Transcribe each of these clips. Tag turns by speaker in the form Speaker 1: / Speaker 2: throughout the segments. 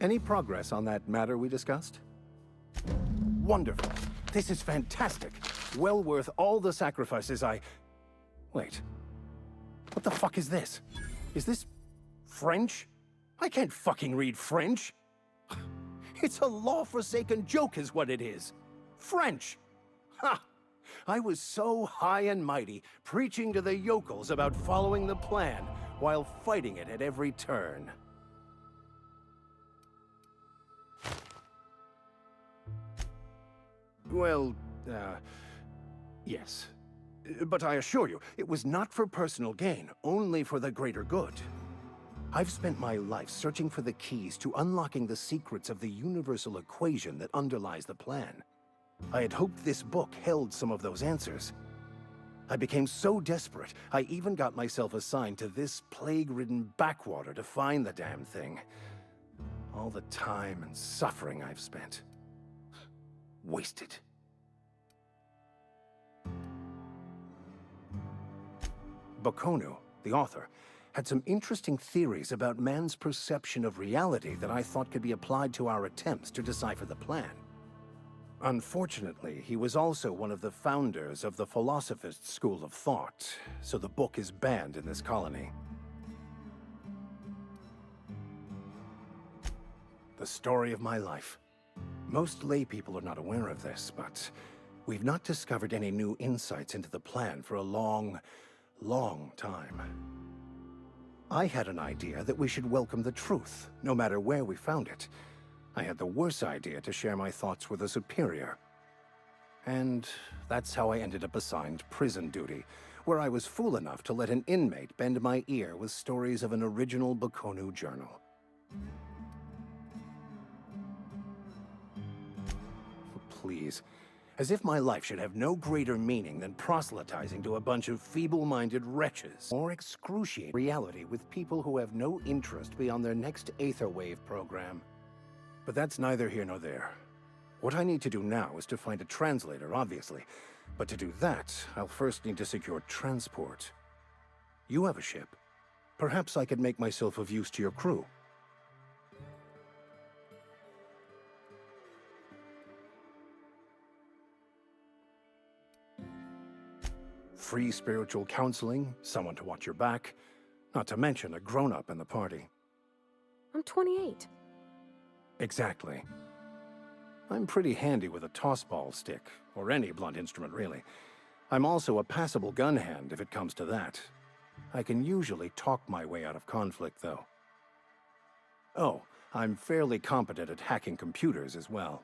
Speaker 1: Any progress on that matter we discussed? Wonderful. This is fantastic. Well worth all the sacrifices I... Wait. What the fuck is this? Is this... French? I can't fucking read French. It's a law-forsaken joke is what it is. French! Ha! I was so high and mighty, preaching to the yokels about following the plan, while fighting it at every turn. Well, yes. But I assure you, it was not for personal gain, only for the greater good. I've spent my life searching for the keys to unlocking the secrets of the universal equation that underlies the plan. I had hoped this book held some of those answers. I became so desperate, I even got myself assigned to this plague-ridden backwater to find the damn thing. All the time and suffering I've spent. Wasted. Baconu, the author, had some interesting theories about man's perception of reality that I thought could be applied to our attempts to decipher the plan. Unfortunately, he was also one of the founders of the Philosophist school of thought, so the book is banned in this colony. The story of my life. Most lay people are not aware of this, but we've not discovered any new insights into the plan for a long time. I had an idea that we should welcome the truth, no matter where we found it. I had the worse idea to share my thoughts with a superior. And that's how I ended up assigned prison duty, where I was fool enough to let an inmate bend my ear with stories of an original Baconu journal. Please. As if my life should have no greater meaning than proselytizing to a bunch of feeble-minded wretches. Or excruciate reality with people who have no interest beyond their next Aetherwave program. But that's neither here nor there. What I need to do now is to find a translator, obviously. But to do that, I'll first need to secure transport. You have a ship. Perhaps I could make myself of use to your crew. Free spiritual counseling, someone to watch your back, not to mention a grown-up in the party.
Speaker 2: I'm 28.
Speaker 1: Exactly. I'm pretty handy with a tossball stick, or any blunt instrument really. I'm also a passable gun hand if it comes to that. I can usually talk my way out of conflict, though. Oh, I'm fairly competent at hacking computers as well.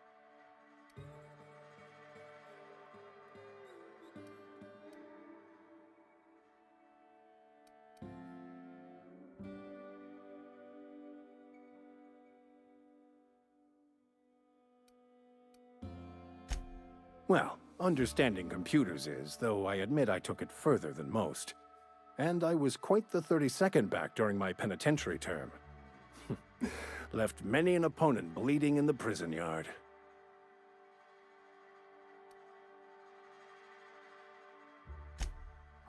Speaker 1: Well, understanding computers is, though I admit I took it further than most. And I was quite the 32nd back during my penitentiary term. Left many an opponent bleeding in the prison yard.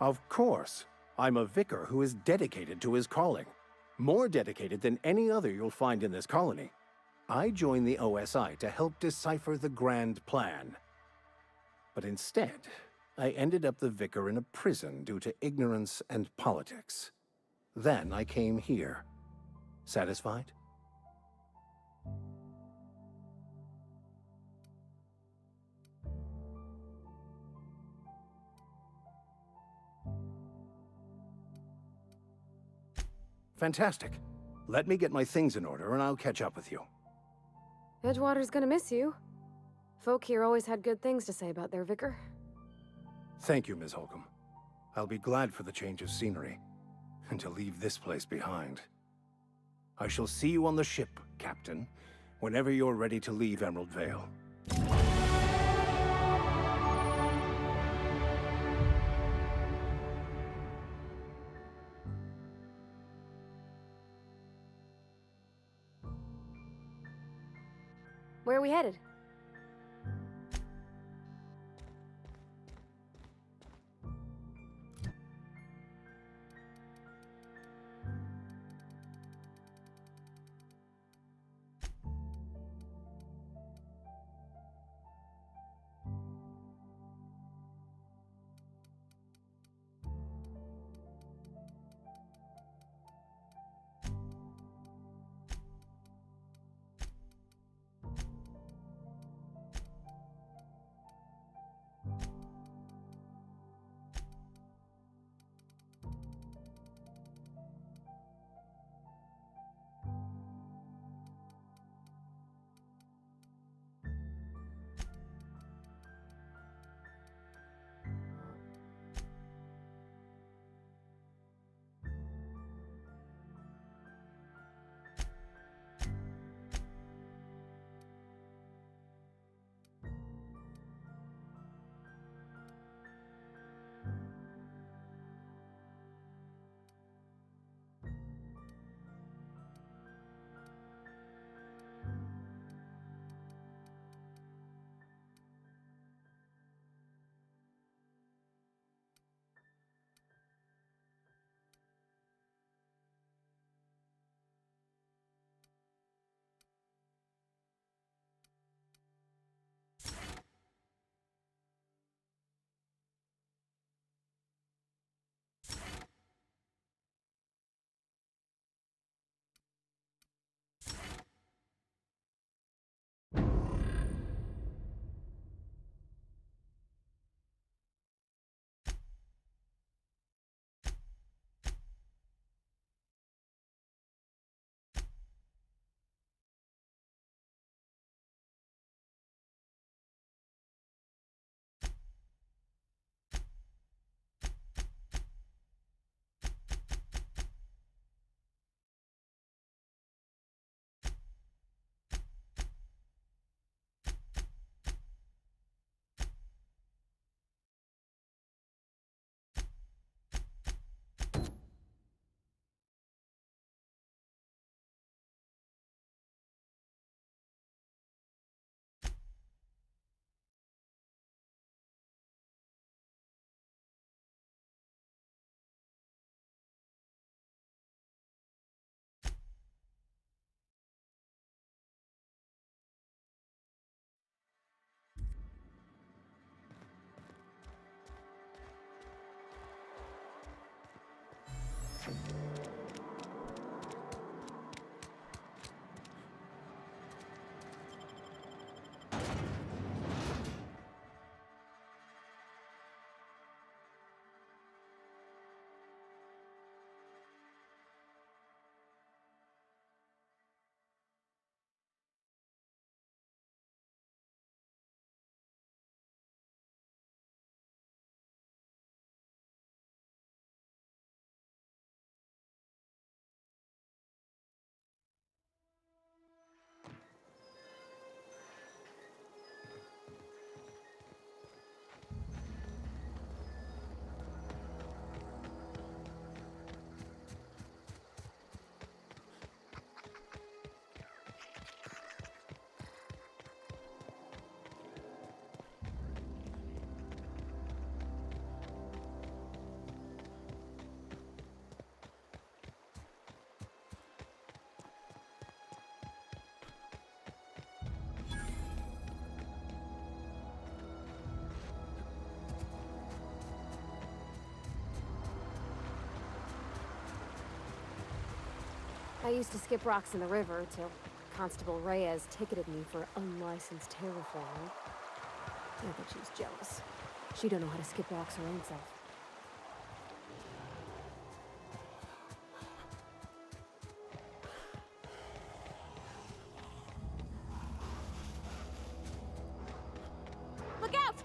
Speaker 1: Of course. I'm a vicar who is dedicated to his calling. More dedicated than any other you'll find in this colony. I joined the OSI to help decipher the grand plan. But instead, I ended up the vicar in a prison due to ignorance and politics. Then I came here. Satisfied? Fantastic. Let me get my things in order and I'll catch up with you.
Speaker 2: Edgewater's gonna miss you. Folk here always had good things to say about their vicar.
Speaker 1: Thank you, Ms. Holcomb. I'll be glad for the change of scenery, and to leave this place behind. I shall see you on the ship, Captain, whenever you're ready to leave Emerald Vale.
Speaker 2: Where are we headed? I used to skip rocks in the river till Constable Reyes ticketed me for unlicensed terraforming. I think she was jealous. She don't know how to skip rocks her own self. Look out!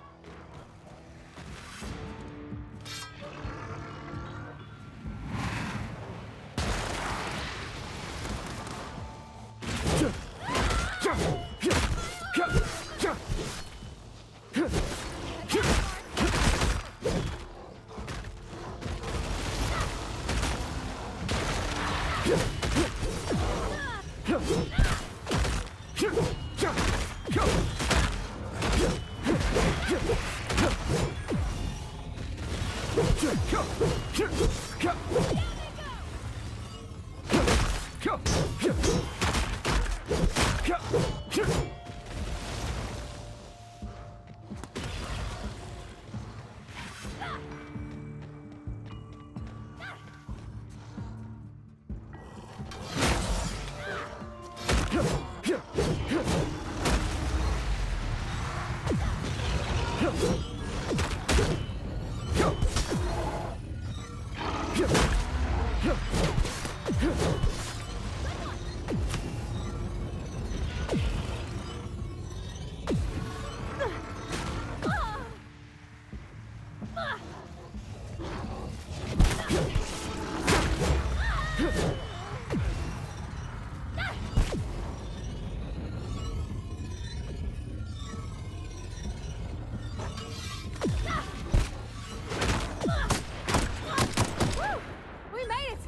Speaker 2: We made it!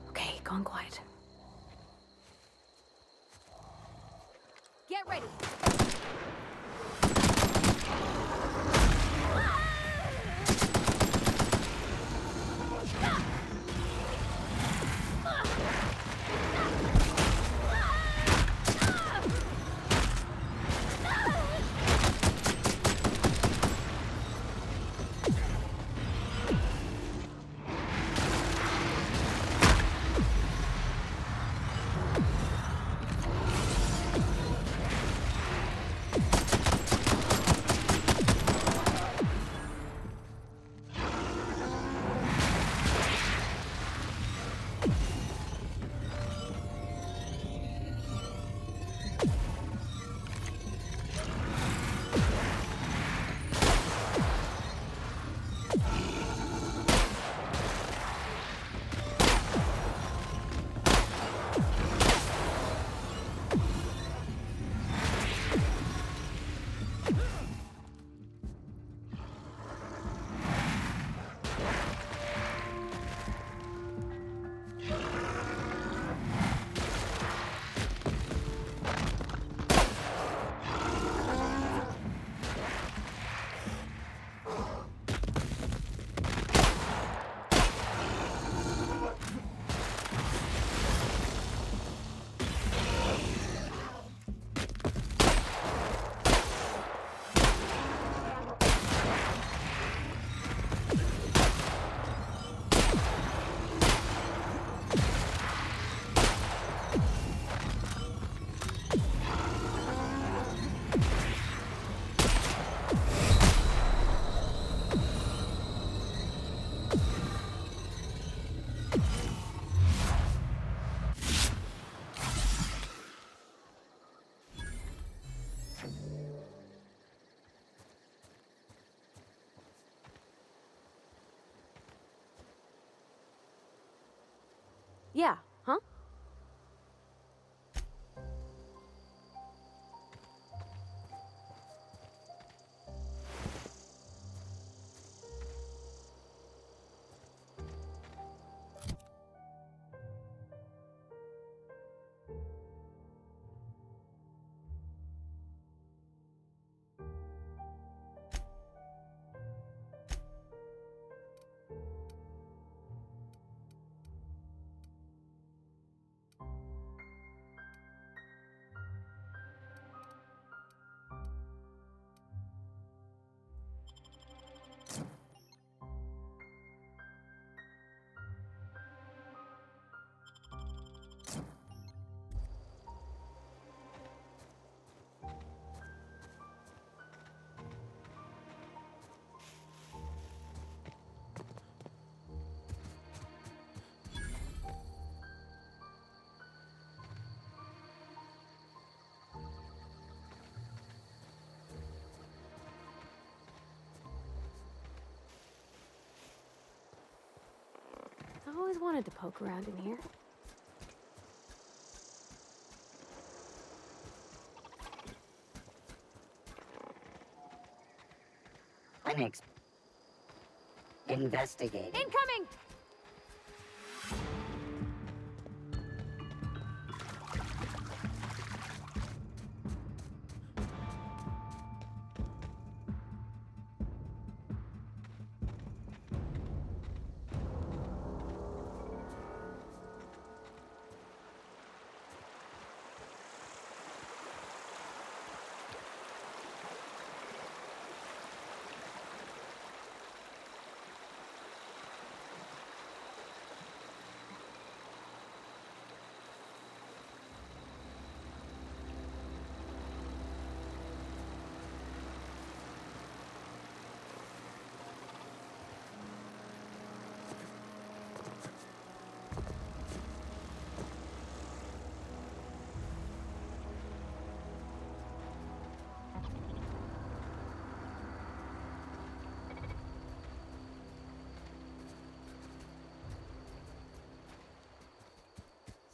Speaker 2: Okay, gone quiet. Get ready! Yeah, huh? I always wanted to poke around in here.
Speaker 3: Clinics. Investigating.
Speaker 2: Incoming!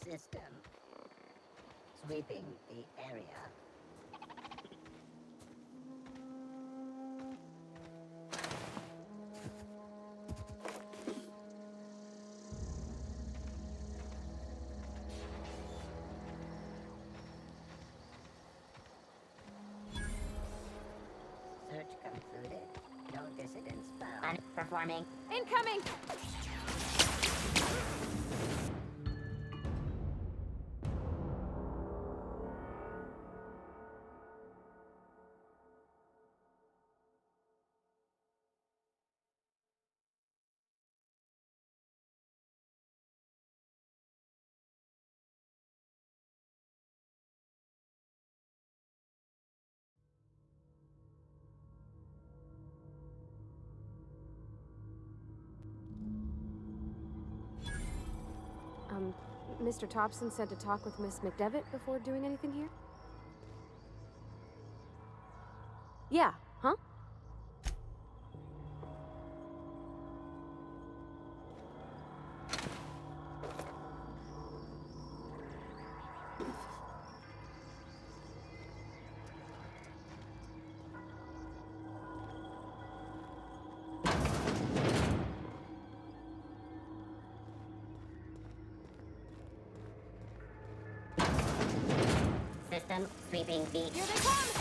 Speaker 3: System. Sweeping the area. Search concluded. No dissidents found. Performing.
Speaker 2: Incoming! Mr. Thompson said to talk with Miss McDevitt before doing anything here? Yeah, huh?
Speaker 3: System. Sweeping the.
Speaker 2: Here they come!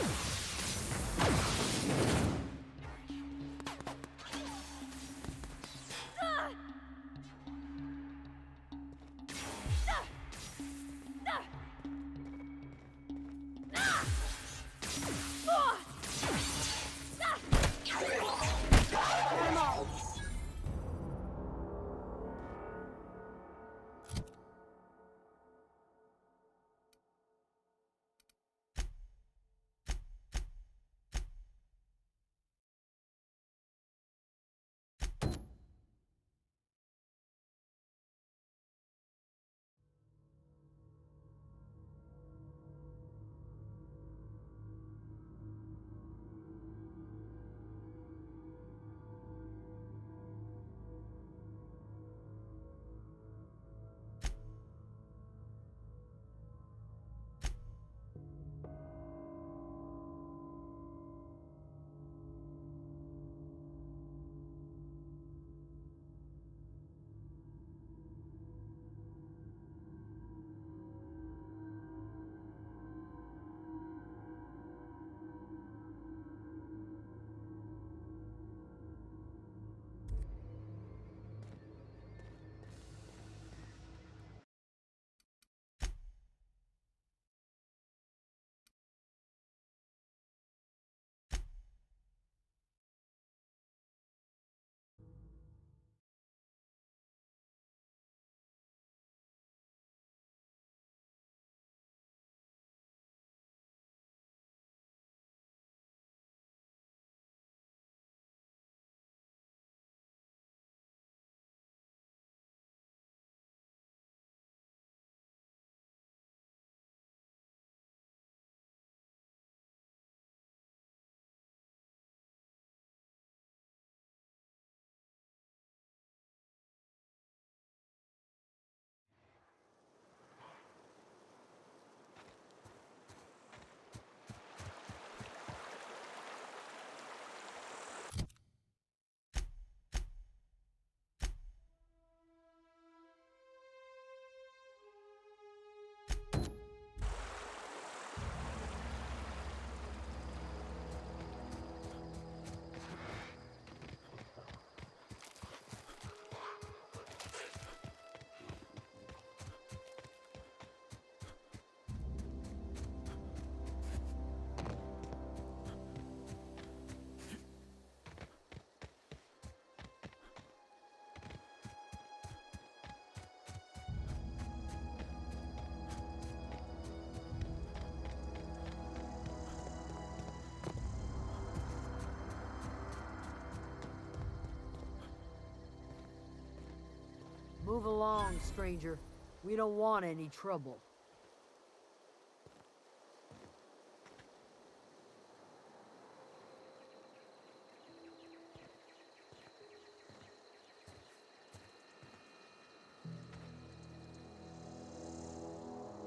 Speaker 4: Move along, stranger. We don't want any trouble.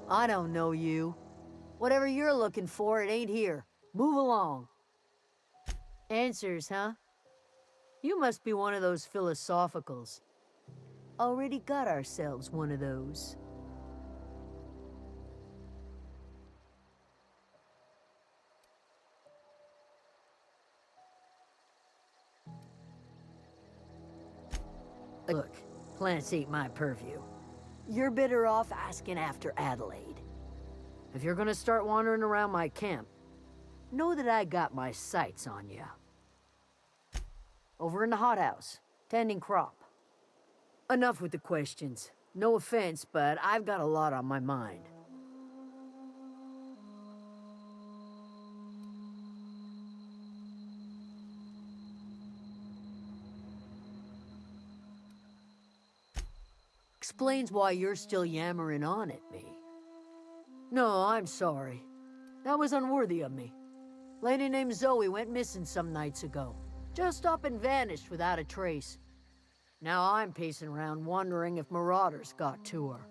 Speaker 4: I don't know you. Whatever you're looking for, it ain't here. Move along. Answers, huh? You must be one of those philosophicals. Already got ourselves one of those. Look, plants ain't my purview. You're better off asking after Adelaide. If you're gonna start wandering around my camp, know that I got my sights on you. Over in the hothouse, tending crop. Enough with the questions. No offense, but I've got a lot on my mind. Explains why you're still yammering on at me. No, I'm sorry. That was unworthy of me. Lady named Zoe went missing some nights ago. Just up and vanished without a trace. Now I'm pacing around wondering if marauders got to her.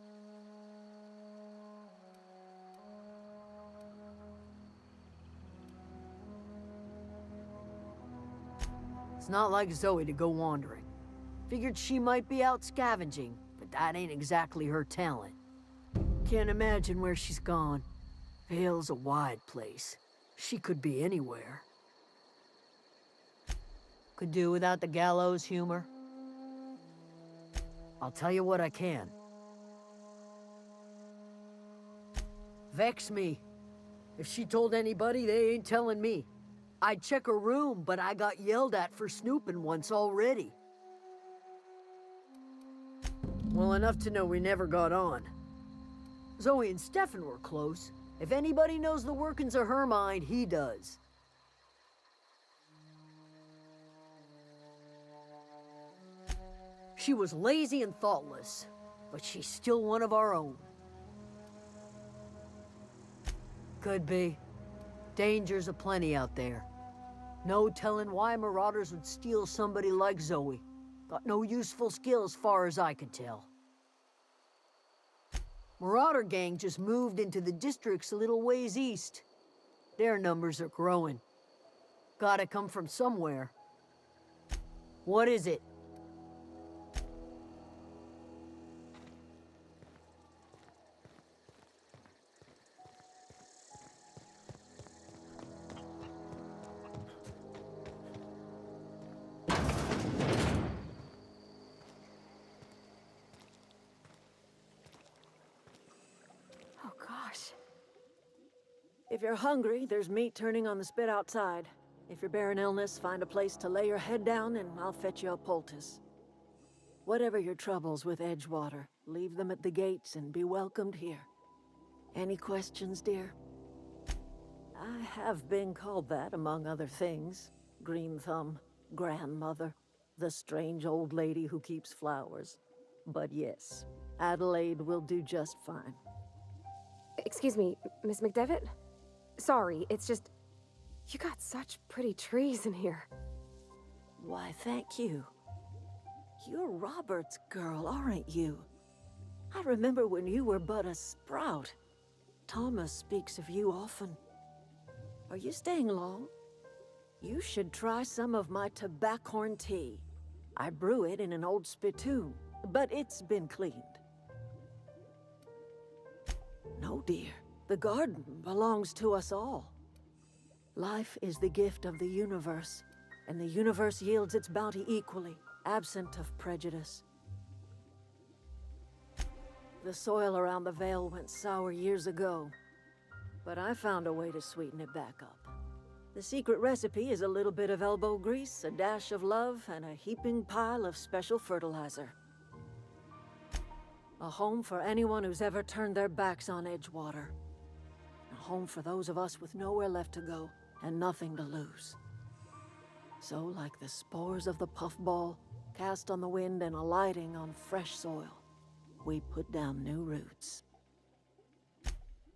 Speaker 4: It's not like Zoe to go wandering. Figured she might be out scavenging, but that ain't exactly her talent. Can't imagine where she's gone. Vale's a wide place. She could be anywhere. Could do without the gallows humor. I'll tell you what I can. Vex me. If she told anybody, they ain't telling me. I'd check her room, but I got yelled at for snooping once already. Well, enough to know we never got on. Zoe and Stefan were close. If anybody knows the workings of her mind, he does. She was lazy and thoughtless, but she's still one of our own. Could be. Dangers aplenty out there. No telling why marauders would steal somebody like Zoe. Got no useful skills far as I can tell. Marauder gang just moved into the districts a little ways east. Their numbers are growing. Gotta come from somewhere. What is it?
Speaker 2: Oh gosh.
Speaker 5: If you're hungry, there's meat turning on the spit outside. If you're bearing illness, find a place to lay your head down and I'll fetch you a poultice. Whatever your troubles with Edgewater, leave them at the gates and be welcomed here. Any questions, dear? I have been called that, among other things. Green Thumb, grandmother, the strange old lady who keeps flowers. But yes, Adelaide will do just fine.
Speaker 2: Excuse me, Miss McDevitt? Sorry, it's just... You got such pretty trees in here.
Speaker 5: Why, thank you. You're Robert's girl, aren't you? I remember when you were but a sprout. Thomas speaks of you often. Are you staying long? You should try some of my tobaccorn tea. I brew it in an old spittoon, but it's been cleaned. No, dear. The garden belongs to us all. Life is the gift of the universe, and the universe yields its bounty equally, absent of prejudice. The soil around the Vale went sour years ago, but I found a way to sweeten it back up. The secret recipe is a little bit of elbow grease, a dash of love, and a heaping pile of special fertilizer. A home for anyone who's ever turned their backs on Edgewater. A home for those of us with nowhere left to go and nothing to lose. So, like the spores of the puffball, cast on the wind and alighting on fresh soil, we put down new roots.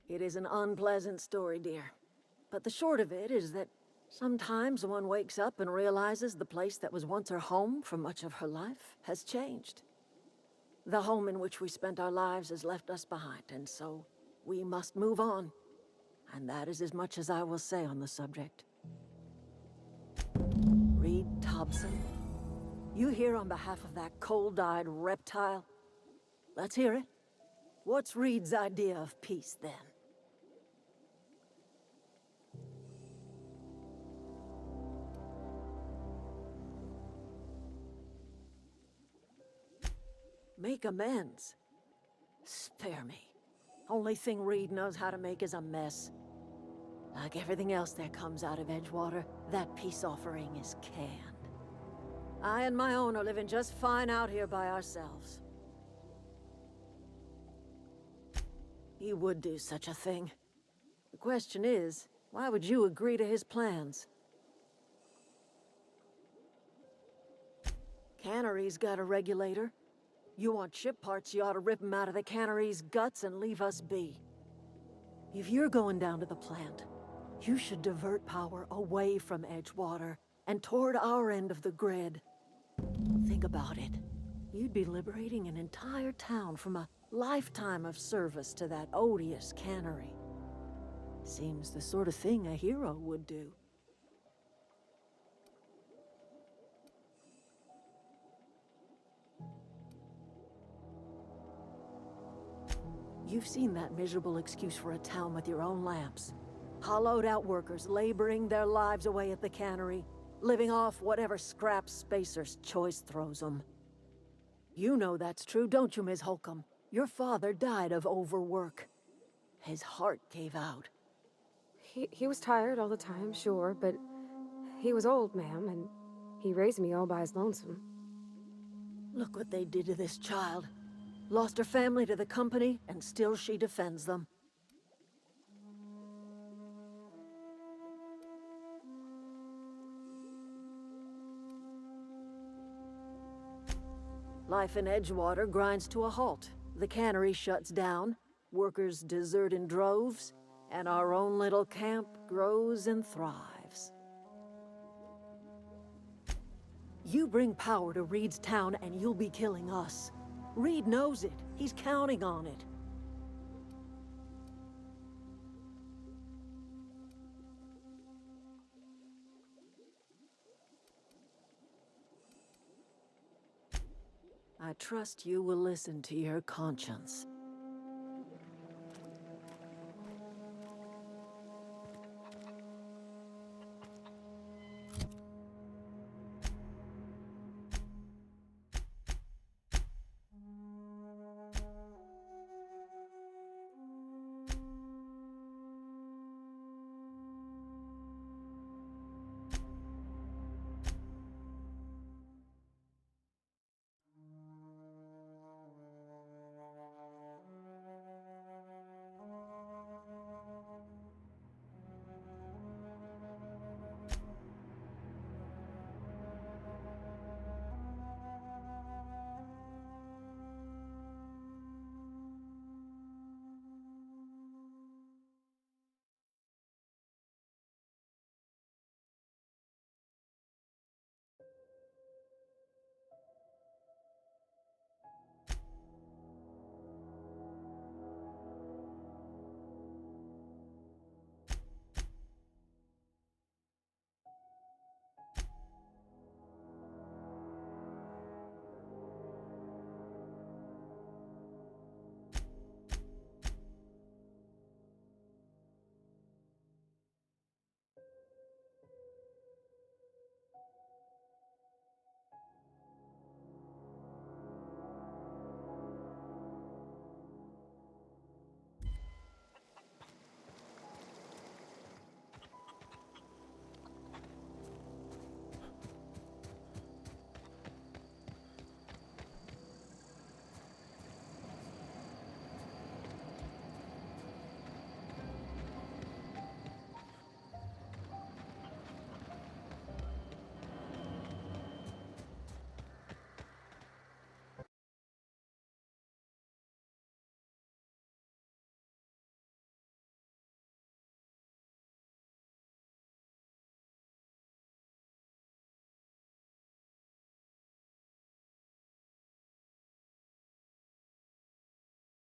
Speaker 5: It is an unpleasant story, dear. But the short of it is that sometimes one wakes up and realizes the place that was once her home for much of her life has changed. The home in which we spent our lives has left us behind, and so we must move on. And that is as much as I will say on the subject. Reed Thompson, you here on behalf of that cold-eyed reptile? Let's hear it. What's Reed's idea of peace, then? Make amends? Spare me. Only thing Reed knows how to make is a mess. Like everything else that comes out of Edgewater, that peace offering is canned. I and my own are living just fine out here by ourselves. He would do such a thing. The question is, why would you agree to his plans? Cannery's got a regulator. You want ship parts, you ought to rip them out of the cannery's guts and leave us be. If you're going down to the plant, you should divert power away from Edgewater and toward our end of the grid. Think about it. You'd be liberating an entire town from a lifetime of service to that odious cannery. Seems the sort of thing a hero would do. You've seen that miserable excuse for a town with your own lamps. Hollowed out workers laboring their lives away at the cannery, living off whatever scraps Spacer's choice throws them. You know that's true, don't you, Ms. Holcomb? Your father died of overwork. His heart gave out.
Speaker 2: He was tired all the time, sure, but he was old, ma'am, and he raised me all by his lonesome.
Speaker 5: Look what they did to this child. Lost her family to the company, and still she defends them. Life in Edgewater grinds to a halt. The cannery shuts down, workers desert in droves, and our own little camp grows and thrives. You bring power to Reed's town and you'll be killing us. Reed knows it. He's counting on it. I trust you will listen to your conscience.